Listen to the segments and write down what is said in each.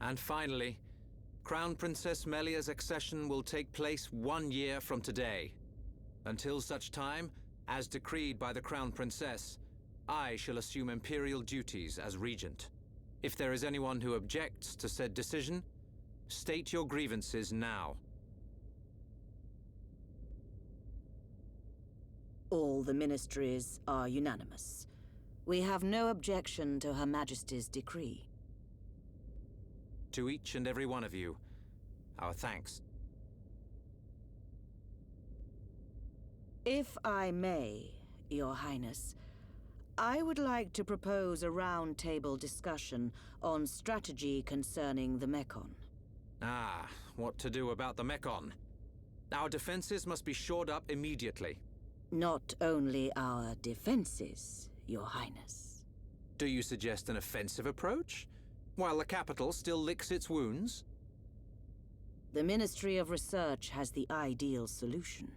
And finally, Crown Princess Melia's accession will take place 1 year from today. Until such time, as decreed by the Crown Princess, I shall assume imperial duties as regent. If there is anyone who objects to said decision, state your grievances now. All the ministries are unanimous. We have no objection to Her Majesty's decree. To each and every one of you, our thanks. If I may, Your Highness, I would like to propose a round-table discussion on strategy concerning the Mekon. Ah, what to do about the Mekon? Our defenses must be shored up immediately. Not only our defenses, Your Highness. Do you suggest an offensive approach, while the capital still licks its wounds? The Ministry of Research has the ideal solution.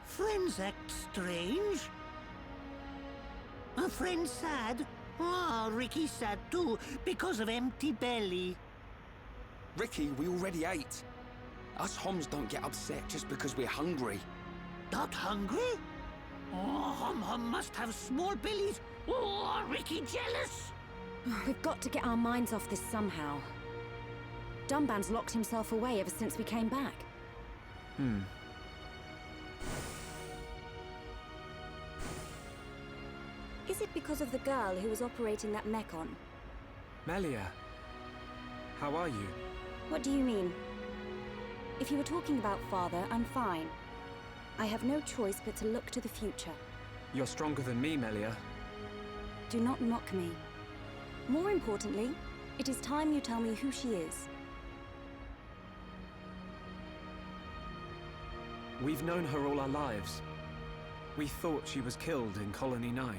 Friends act strange. A friend sad? Ah, Ricky's sad too, because of empty belly. Ricky, we already ate. Us Homs don't get upset just because we're hungry. Not hungry? Oh, Hom must have small bellies. Oh, Ricky jealous. We've got to get our minds off this somehow. Dunban's locked himself away ever since we came back. Is it because of the girl who was operating that Mekon? Melia, how are you? What do you mean? If you were talking about Father, I'm fine. I have no choice but to look to the future. You're stronger than me, Melia. Do not mock me. More importantly, it is time you tell me who she is. We've known her all our lives. We thought she was killed in Colony 9.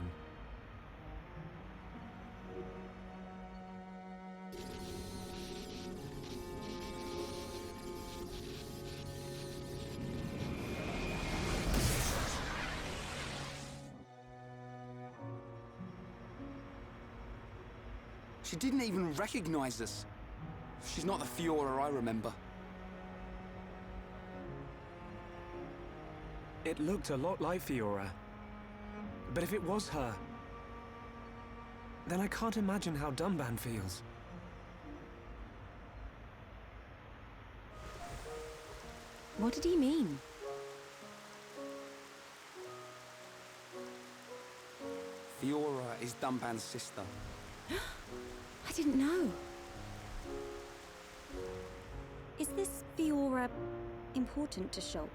She didn't even recognize us. She's not the Fiora I remember. It looked a lot like Fiora. But if it was her, then I can't imagine how Dunban feels. What did he mean? Fiora is Dunban's sister. I didn't know. Is this Fiora important to Shulk?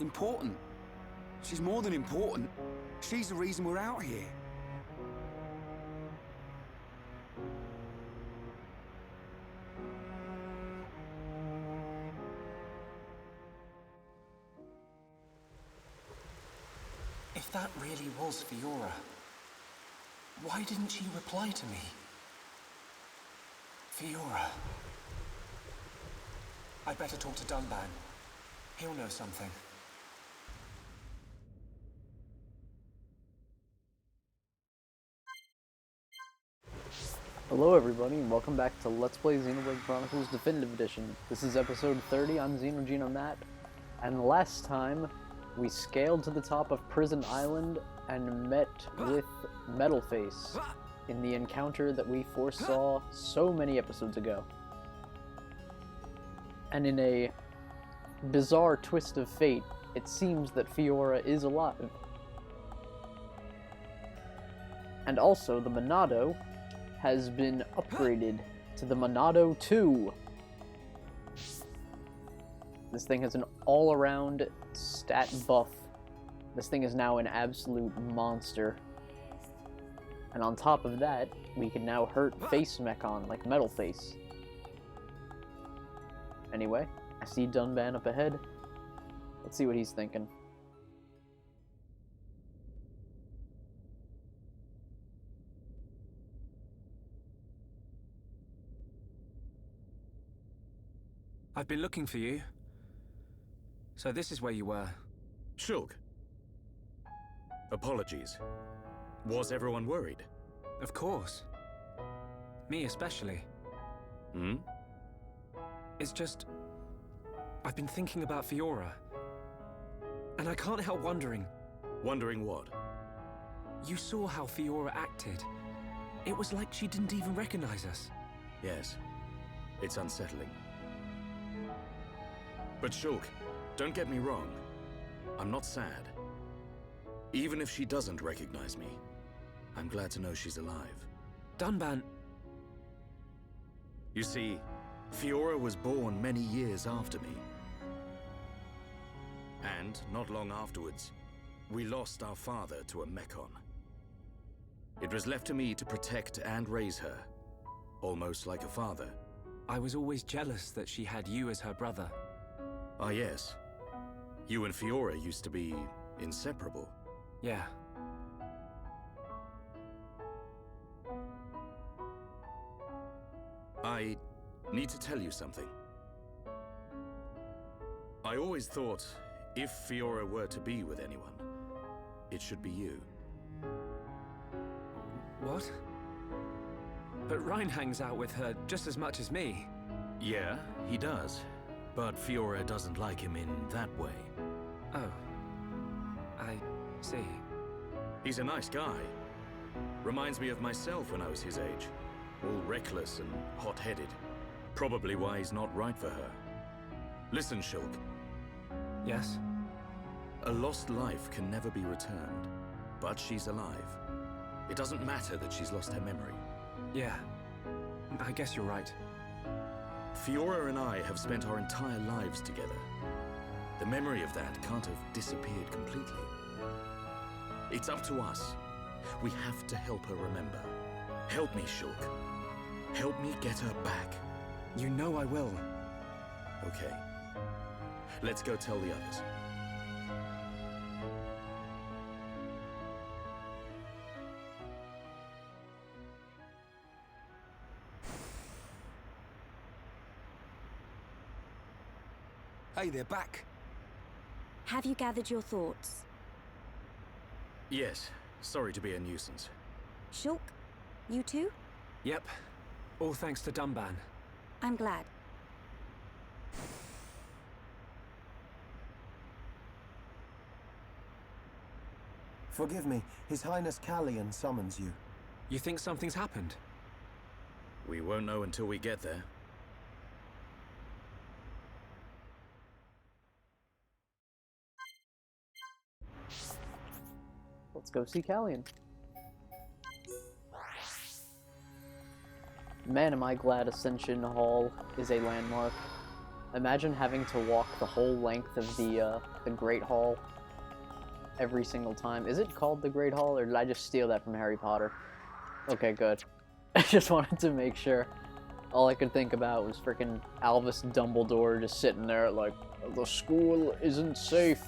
Important? She's more than important. She's the reason we're out here. If that really was Fiora, why didn't she reply to me? Fiora. I'd better talk to Dunban. He'll know something. Hello everybody, and welcome back to Let's Play Xenoblade Chronicles Definitive Edition. This is episode 30 on XenoGeno Matt, and last time we scaled to the top of Prison Island and met with Metalface in the encounter that we foresaw so many episodes ago. And in a bizarre twist of fate, it seems that Fiora is alive. And also, the Monado has been upgraded to the Monado 2. This thing has an all-around stat buff. This thing is now an absolute monster. And on top of that, we can now hurt Face Mekon like Metalface. Anyway, I see Dunban up ahead. Let's see what he's thinking. I've been looking for you. So this is where you were. Shulk. Apologies. Was everyone worried? Of course. Me especially. Hmm? It's just... I've been thinking about Fiora. And I can't help wondering. Wondering what? You saw how Fiora acted. It was like she didn't even recognize us. Yes. It's unsettling. But Shulk, don't get me wrong. I'm not sad. Even if she doesn't recognize me, I'm glad to know she's alive. Dunban... You see, Fiora was born many years after me. And, not long afterwards, we lost our father to a Mechon. It was left to me to protect and raise her, almost like a father. I was always jealous that she had you as her brother. Ah yes. You and Fiora used to be inseparable. Yeah. I need to tell you something. I always thought, if Fiora were to be with anyone, it should be you. What? But Ryan hangs out with her just as much as me. Yeah, he does. But Fiora doesn't like him in that way. Oh. I see. He's a nice guy. Reminds me of myself when I was his age. All reckless and hot-headed. Probably why he's not right for her. Listen, Shulk. Yes? A lost life can never be returned. But she's alive. It doesn't matter that she's lost her memory. Yeah. I guess you're right. Fiora and I have spent our entire lives together. The memory of that can't have disappeared completely. It's up to us. We have to help her remember. Help me, Shulk. Help me get her back. You know I will. Okay. Let's go tell the others. Hey, they're back. Have you gathered your thoughts? Yes. Sorry to be a nuisance. Shulk, you too? Yep. All thanks to Dunban. I'm glad. Forgive me, His Highness Callian summons you. You think something's happened? We won't know until we get there. Let's go see Callian. Man, am I glad Ascension Hall is a landmark. Imagine having to walk the whole length of the Great Hall every single time. Is it called the Great Hall, or did I just steal that from Harry Potter? Okay, good. I just wanted to make sure. All I could think about was freaking Albus Dumbledore just sitting there like, the school isn't safe,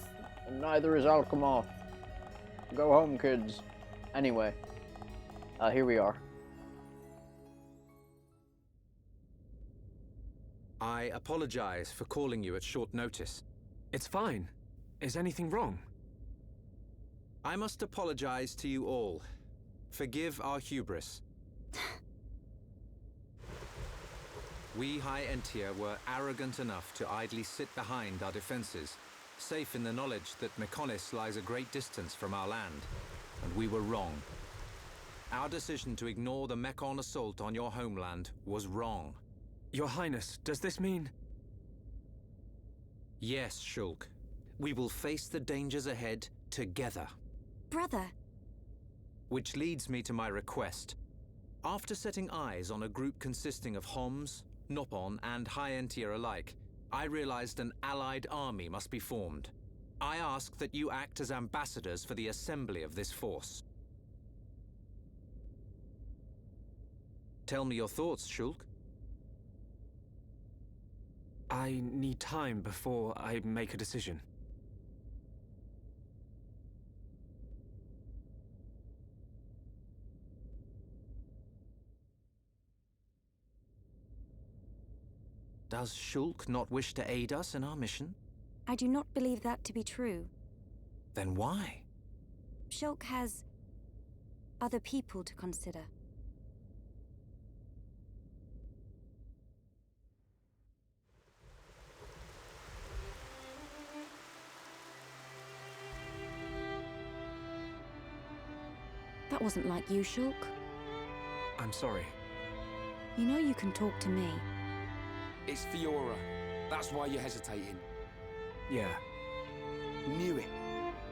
and neither is Alchemath. Go home, kids. Anyway, here we are. I apologize for calling you at short notice. It's fine. Is anything wrong? I must apologize to you all. Forgive our hubris. We High Entia were arrogant enough to idly sit behind our defenses, safe in the knowledge that Mechonis lies a great distance from our land, and we were wrong. Our decision to ignore the Mechon assault on your homeland was wrong. Your Highness, does this mean... Yes, Shulk. We will face the dangers ahead together. Brother. Which leads me to my request. After setting eyes on a group consisting of Homs, Nopon, and High Entia alike, I realized an allied army must be formed. I ask that you act as ambassadors for the assembly of this force. Tell me your thoughts, Shulk. I need time before I make a decision. Does Shulk not wish to aid us in our mission? I do not believe that to be true. Then why? Shulk has other people to consider. That wasn't like you, Shulk. I'm sorry. You know you can talk to me. It's Fiora. That's why you're hesitating. Yeah. Knew it.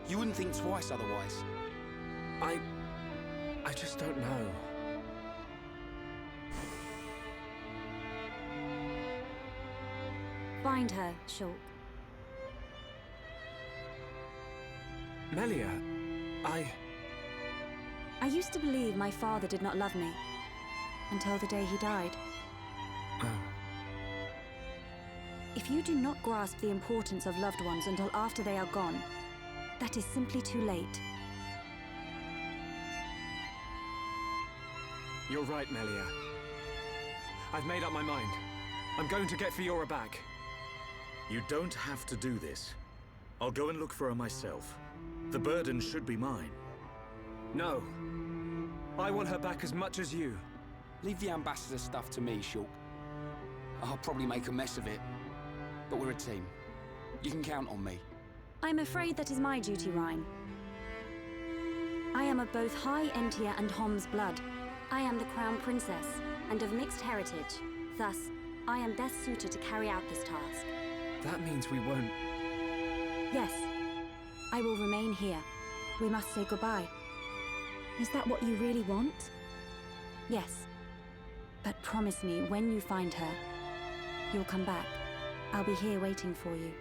You wouldn't think twice otherwise. I just don't know. Find her, Shulk. Melia, I used to believe my father did not love me. Until the day he died. Oh. If you do not grasp the importance of loved ones until after they are gone, that is simply too late. You're right, Melia. I've made up my mind. I'm going to get Fiora back. You don't have to do this. I'll go and look for her myself. The burden should be mine. No. I want her back as much as you. Leave the ambassador stuff to me, Shulk. I'll probably make a mess of it, but we're a team. You can count on me. I'm afraid that is my duty, Rhine. I am of both High Entia and Hom's blood. I am the Crown Princess, and of mixed heritage. Thus, I am best suited to carry out this task. That means we won't... Yes, I will remain here. We must say goodbye. Is that what you really want? Yes. But promise me, when you find her, you'll come back. I'll be here waiting for you.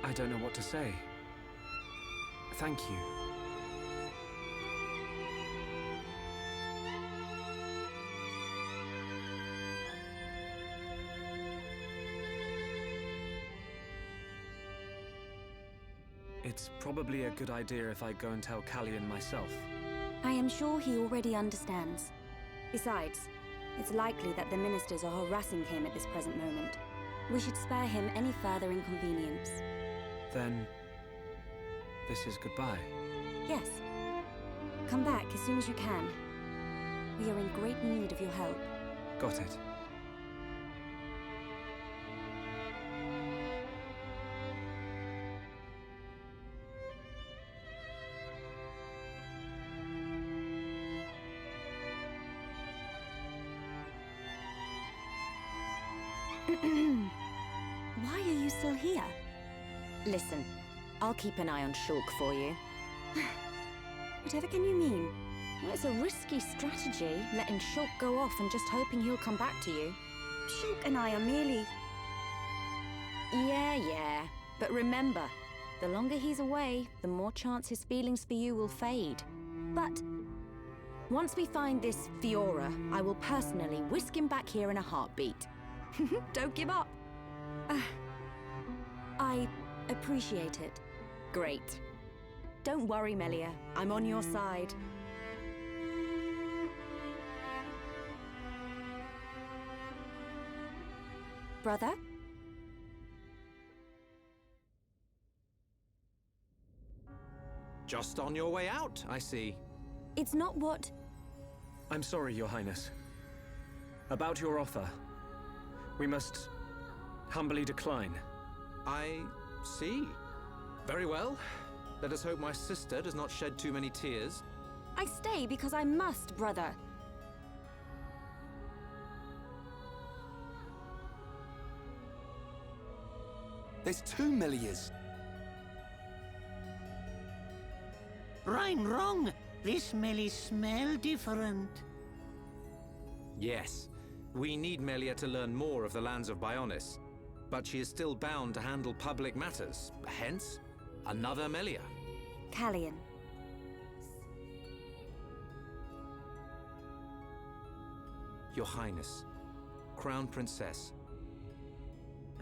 I don't know what to say. Thank you. It's probably a good idea if I go and tell Callian myself. I am sure he already understands. Besides, it's likely that the ministers are harassing him at this present moment. We should spare him any further inconvenience. Then... this is goodbye. Yes. Come back as soon as you can. We are in great need of your help. Got it. Why are you still here? Listen, I'll keep an eye on Shulk for you. Whatever can you mean? Well, it's a risky strategy, letting Shulk go off and just hoping he'll come back to you. Shulk and I are merely... Yeah. But remember, the longer he's away, the more chance his feelings for you will fade. But once we find this Fiora, I will personally whisk him back here in a heartbeat. Don't give up. I appreciate it. Great. Don't worry, Melia. I'm on your side. Brother? Just on your way out, I see. It's not what... I'm sorry, Your Highness. About your offer. We must humbly decline. I see. Very well. Let us hope my sister does not shed too many tears. I stay because I must, brother. There's 2 Melias. Rhyme wrong. This Melie smell different. Yes. We need Melia to learn more of the lands of Bionis. But she is still bound to handle public matters. Hence, another Melia. Callian. Your Highness, Crown Princess.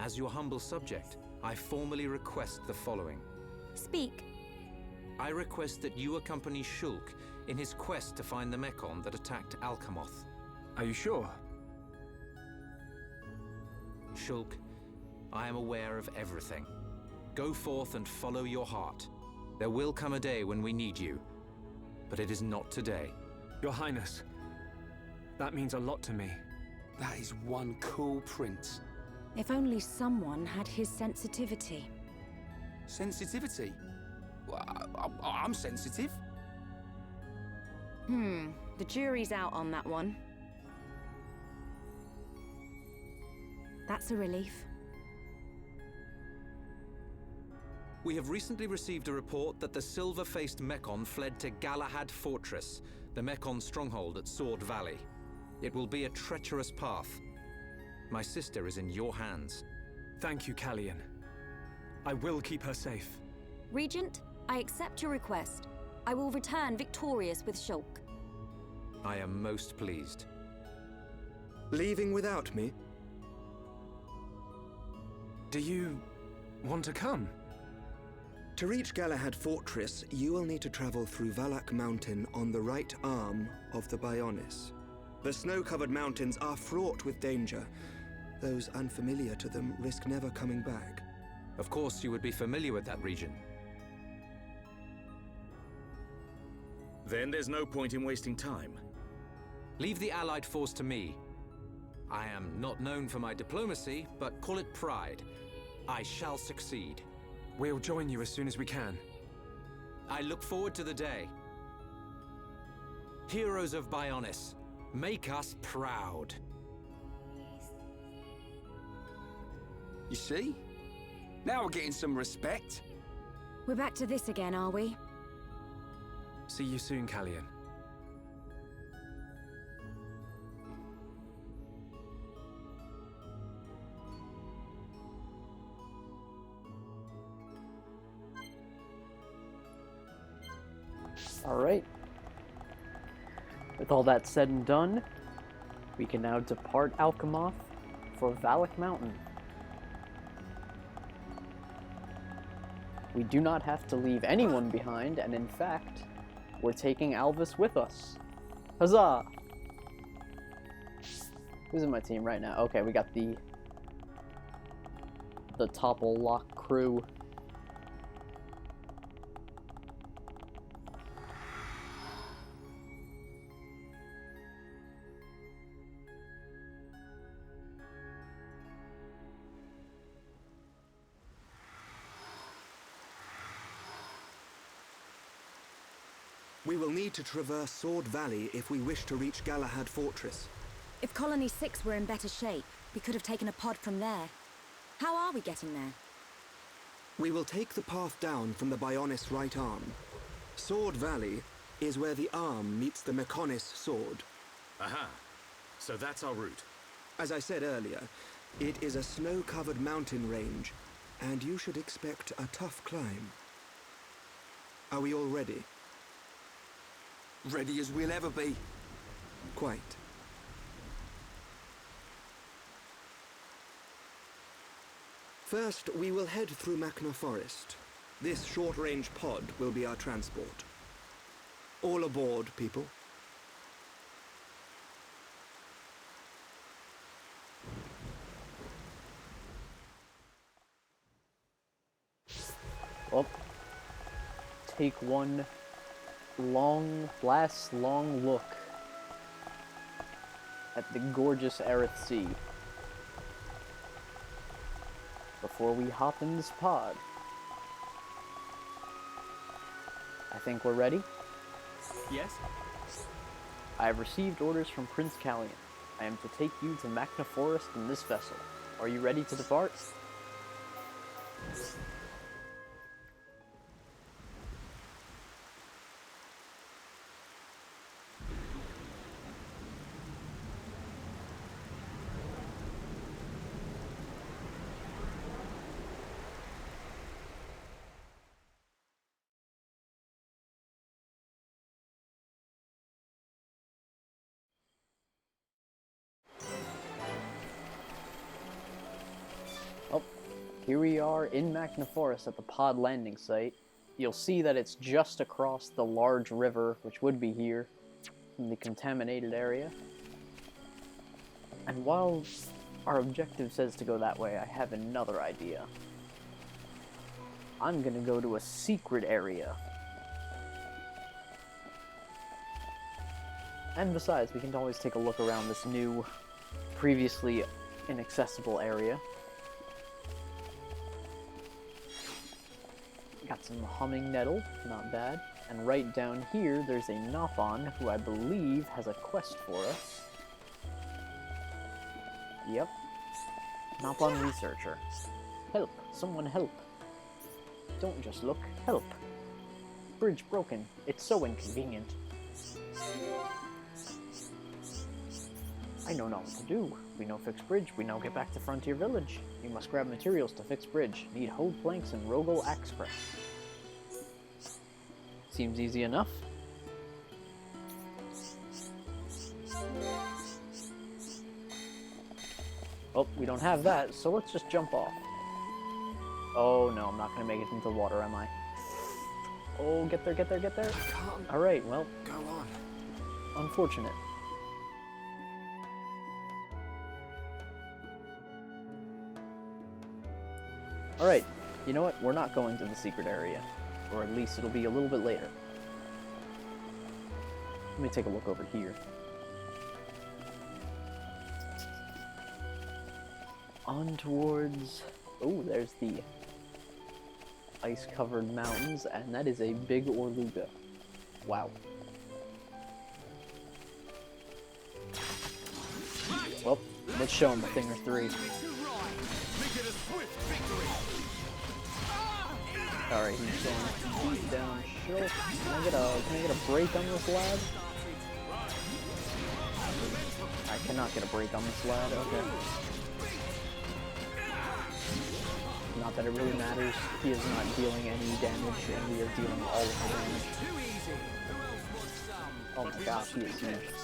As your humble subject, I formally request the following. Speak. I request that you accompany Shulk in his quest to find the Mechon that attacked Alcamoth. Are you sure? Shulk, I am aware of everything. Go forth and follow your heart. There will come a day when we need you, but it is not today. Your Highness, that means a lot to me. That is one cool prince. If only someone had his sensitivity. Sensitivity? Well, I'm sensitive. The jury's out on that one. That's a relief. We have recently received a report that the silver-faced Mekon fled to Galahad Fortress, the Mekon stronghold at Sword Valley. It will be a treacherous path. My sister is in your hands. Thank you, Callian. I will keep her safe. Regent, I accept your request. I will return victorious with Shulk. I am most pleased. Leaving without me? Do you want to come? To reach Galahad Fortress, you will need to travel through Valak Mountain on the right arm of the Bionis. The snow-covered mountains are fraught with danger. Those unfamiliar to them risk never coming back. Of course you would be familiar with that region. Then there's no point in wasting time. Leave the Allied force to me. I am not known for my diplomacy, but call it pride. I shall succeed. We'll join you as soon as we can. I look forward to the day. Heroes of Bionis, make us proud. You see? Now we're getting some respect. We're back to this again, are we? See you soon, Callian. Alright. With all that said and done, we can now depart Alchemoth for Valak Mountain. We do not have to leave anyone behind, and in fact, we're taking Alvis with us. Huzzah! Who's in my team right now? Okay, we got the Topple Lock crew. We will need to traverse Sword Valley if we wish to reach Galahad Fortress. If Colony 6 were in better shape, we could have taken a pod from there. How are we getting there? We will take the path down from the Bionis right arm. Sword Valley is where the arm meets the Mekonis sword. Aha. So that's our route. As I said earlier, it is a snow-covered mountain range, and you should expect a tough climb. Are we all ready? Ready as we'll ever be. Quite. First, we will head through Machna Forest. This short-range pod will be our transport. All aboard, people. Well, take one last long look at the gorgeous Aerith Sea before we hop in this pod. I think we're ready. Yes? I have received orders from Prince Callian. I am to take you to Machna Forest in this vessel. Are you ready to depart? Here we are in Machna Forest at the pod landing site. You'll see that it's just across the large river, which would be here, in the contaminated area. And while our objective says to go that way, I have another idea. I'm gonna go to a secret area. And besides, we can always take a look around this new, previously inaccessible area. Got some humming nettle, not bad. And right down here, there's a Nopon, who I believe has a quest for us. Yep. Nopon Researcher. Help! Someone help! Don't just look, help! Bridge broken. It's so inconvenient. I know not what to do. We know fix bridge, we now get back to Frontier Village. You must grab materials to fix bridge. Need hold planks and Rogel axe press. Seems easy enough. Oh, we don't have that, so let's just jump off. Oh no, I'm not gonna make it into the water, am I? Oh, get there, get there, get there. Alright, well. Go on. Unfortunate. Alright, you know what? We're not going to the secret area. Or at least it'll be a little bit later. Let me take a look over here. On towards... Oh, there's the ice-covered mountains, and that is a big Orluga. Wow. Well, let's show him a thing or three. Alright, he's going deep down short. Can I get a break on this lad? I cannot get a break on this lad, okay. Not that it really matters. He is not dealing any damage, and we are dealing all of the damage. Oh my gosh, he is huge.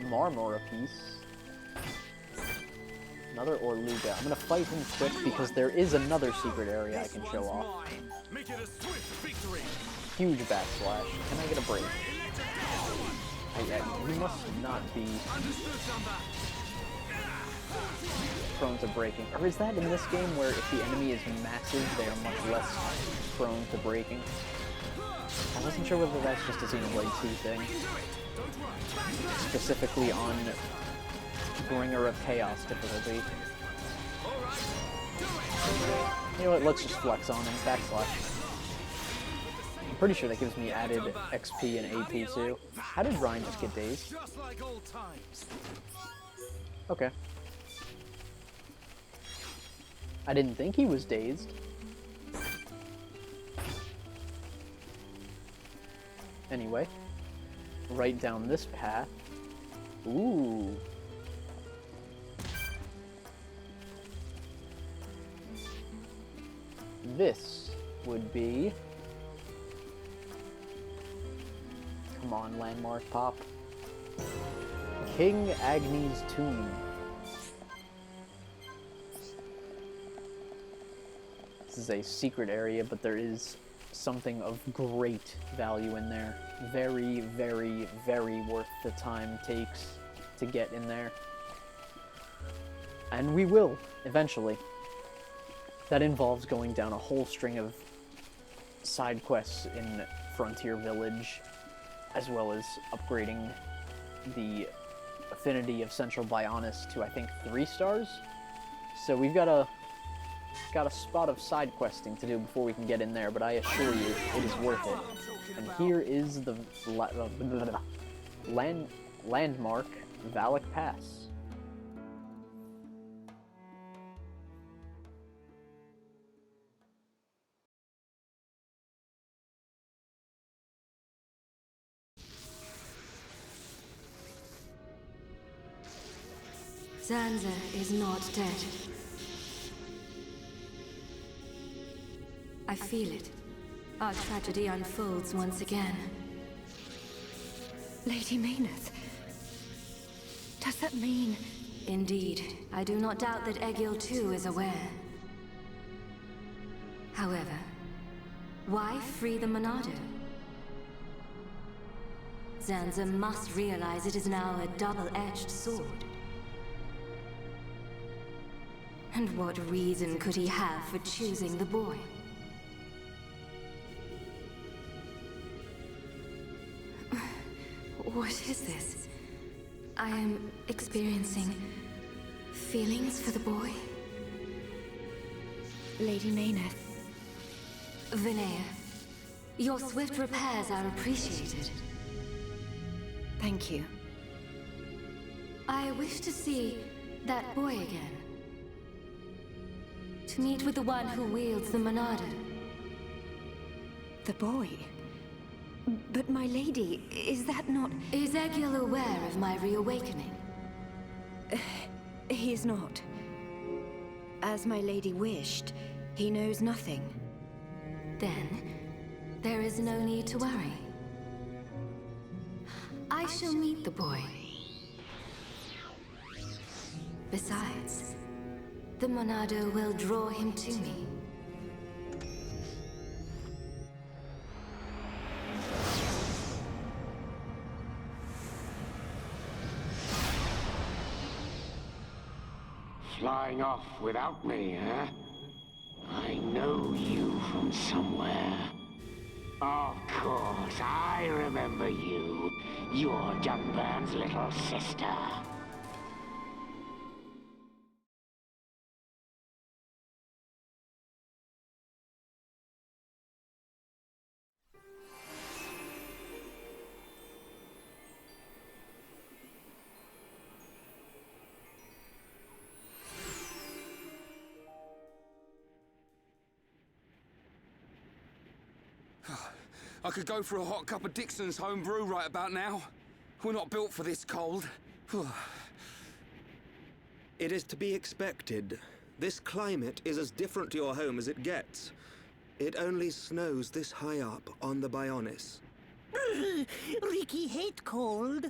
Marmor apiece. Another Orluga. I'm gonna fight him quick because there is another secret area I can show off. Huge backslash. Can I get a break? He must not be prone to breaking. Or is that in this game where if the enemy is massive, they are much less prone to breaking? I wasn't sure whether that's just a Xenoblade 2 thing. Specifically on Bringer of Chaos difficulty. You know what, let's just flex on him. Backslash. I'm pretty sure that gives me added XP and AP too. How did Ryan just get dazed? Okay. I didn't think he was dazed. Anyway. Right down this path. Ooh. This would be... Come on, landmark pop. King Agni's Tomb. This is a secret area, but there is something of great value in there. Very, very, very worth the time takes to get in there. And we will, eventually. That involves going down a whole string of side quests in Frontier Village, as well as upgrading the affinity of Central Bionis to, I think, 3 stars. So we've got a spot of side questing to do before we can get in there, but I assure you, it is worth it. And here is the landmark Valak Pass. Zanza is not dead. I feel it. Our tragedy unfolds once again. Lady Maynard. Does that mean... Indeed. I do not doubt that Egil too is aware. However, why free the Monado? Zanza must realize it is now a double-edged sword. And what reason could he have for choosing the boy? What is this? I am experiencing feelings for the boy. Lady Mayneth. Vinaya, your swift repairs are appreciated. Thank you. I wish to see that boy again. To meet with the one who wields the Monado. The boy? But my lady, is that not... Is Egil aware of my reawakening? He is not. As my lady wished, he knows nothing. Then, there is no need to worry. I shall meet the boy. Besides, the Monado will draw him to me. Flying off without me, huh? I know you from somewhere. Of course, I remember you. You're Dunburn's little sister. I could go for a hot cup of Dixon's home brew right about now. We're not built for this cold. It is to be expected. This climate is as different to your home as it gets. It only snows this high up on the Bionis. Ricky hate cold.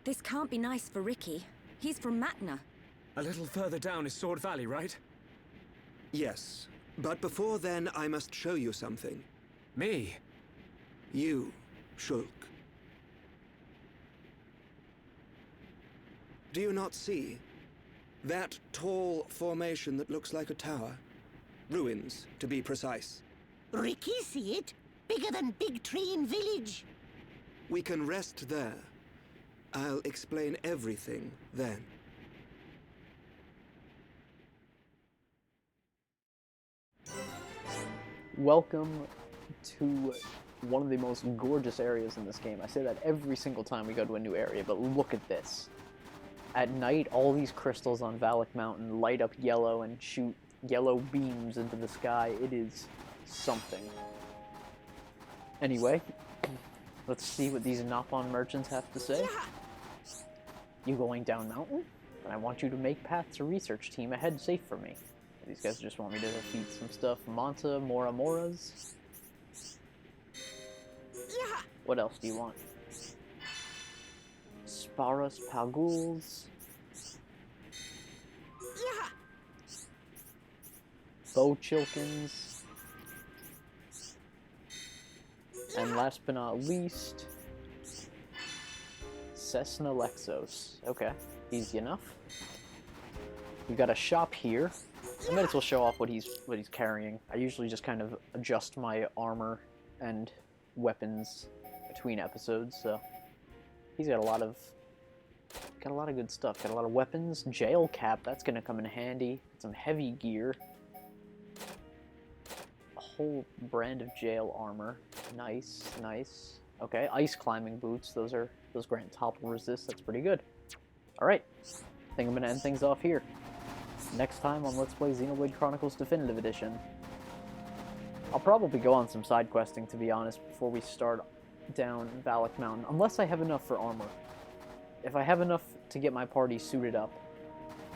This can't be nice for Ricky. He's from Matna. A little further down is Sword Valley, right? Yes, but before then I must show you something. Me? You, Shulk. Do you not see? That tall formation that looks like a tower? Ruins, to be precise. Ricky see it? Bigger than Big Tree in Village. We can rest there. I'll explain everything then. Welcome to one of the most gorgeous areas in this game. I say that every single time we go to a new area, but look at this. At night, all these crystals on Valak Mountain light up yellow and shoot yellow beams into the sky. It is something. Anyway, let's see what these Nopon merchants have to say. You going down mountain? Then I want you to make path to research team ahead safe for me. These guys just want me to defeat some stuff. Manta, Mora Moras. What else do you want? Sparos Palguls. Bowchilkins. And last but not least, Cessna Lexos. Okay, easy enough. We've got a shop here. I might as well show off what he's carrying. I usually just kind of adjust my armor and weapons between episodes, so he's got a lot of good stuff. Got a lot of weapons, jail cap, that's gonna come in handy. Some heavy gear. A whole brand of jail armor. Nice, nice. Okay, ice climbing boots, those grant topple resist, that's pretty good. Alright, I think I'm gonna end things off here. Next time on Let's Play Xenoblade Chronicles Definitive Edition. I'll probably go on some side questing, to be honest, before we start down Valak Mountain, unless I have enough for armor. If I have enough to get my party suited up,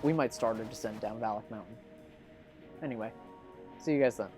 we might start a descent down Valak Mountain. Anyway, see you guys then.